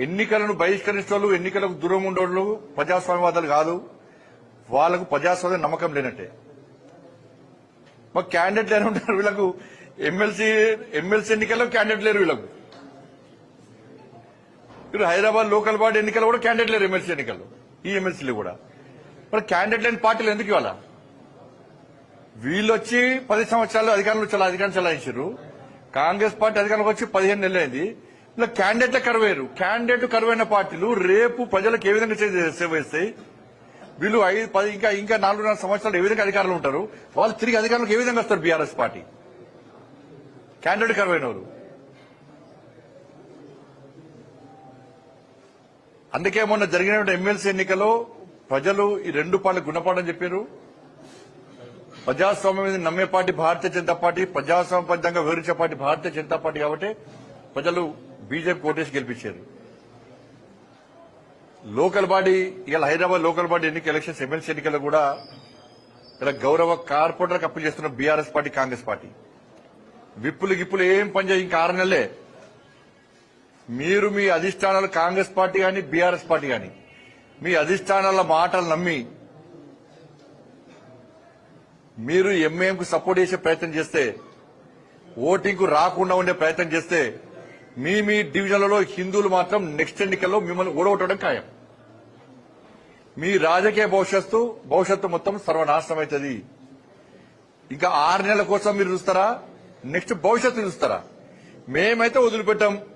ఎన్నికలను బహిష్కరించేవాళ్ళు, ఎన్నికలకు దూరం ఉండేవాళ్ళు ప్రజాస్వామ్యవాదులు కాదు. వాళ్ళకు ప్రజాస్వామ్య నమ్మకం లేనట్టే. మాకు క్యాండిడేట్ లేని ఉంటారు. వీళ్ళకు ఎమ్మెల్సీ ఎన్నికల్లో క్యాండిడేట్ లేరు. వీళ్ళకు ఇప్పుడు హైదరాబాద్ లోకల్ బాడీ ఎన్నికలు కూడా క్యాండిడేట్ లేరు. ఎమ్మెల్సీ ఎన్నికల్లో ఈ ఎమ్మెల్సీలు కూడా మరి క్యాండిడేట్ లేని పార్టీలు ఎందుకు ఇవాళ? వీళ్ళు వచ్చి 10 సంవత్సరాలు అధికారం చెలాయించారు. కాంగ్రెస్ పార్టీ అధికారంలోకి వచ్చి 15 నెలలు అయింది. ఇలా క్యాండిడేట్ల కరువేరు. క్యాండిడేట్ కరువైన పార్టీలు రేపు ప్రజలకు ఏ విధంగా సేవ చేస్తాయి? వీళ్ళు 5, 10 ఇంకా 4.5 సంవత్సరాలు ఏ విధంగా అధికారంలో ఉంటారు? వాళ్ళు తిరిగి అధికారంలోకి ఏ విధంగా వస్తారు? బీఆర్ఎస్ పార్టీ క్యాండిడేట్ కరువైన వారు. అందుకే మొన్న జరిగిన ఎమ్మెల్సీ ఎన్నికల్లో ప్రజలు ఈ 2 పార్టీలకు గుణపాఠం చెప్పారు. ప్రజాస్వామ్యం మీద నమ్మే పార్టీ భారతీయ జనతా పార్టీ, ప్రజాస్వామ్యబద్దంగా వివరించే పార్టీ భారతీయ జనతా పార్టీ కాబట్టి ప్రజలు బీజేపీ ఓటేసి గెలిపించారు. లోకల్ బాడీ ఇలా Hyderabad local body elections MLC ఎన్నికల్లో కూడా ఇలా గౌరవ కార్పొరేటర్లకు అప్పీల్ చేస్తున్న బీఆర్ఎస్ పార్టీ, కాంగ్రెస్ పార్టీ విప్పులు ఏం పనిచేయ. ఇంకా 6 నెలలే. మీరు మీ అధిష్టానాలు కాంగ్రెస్ పార్టీ కానీ బీఆర్ఎస్ పార్టీ కానీ మీ అధిష్టానాల మాటలు నమ్మి మీరు ఎంఐఎంకు సపోర్ట్ చేసే ప్రయత్నం చేస్తే, ఓటింగ్ కు రాకుండా ఉండే ప్రయత్నం చేస్తే మీ డివిజన్లలో హిందువులు మాత్రం నెక్స్ట్ ఎన్నికల్లో మిమ్మల్ని ఓడగొట్టడం ఖాయం. మీ రాజకీయ భవిష్యత్తు మొత్తం సర్వనాశనం అవుతుంది. ఇంకా 6 నెలల కోసం మీరు చూస్తారా? నెక్స్ట్ భవిష్యత్తు చూస్తారా? మేమైతే వదిలిపెట్టాం.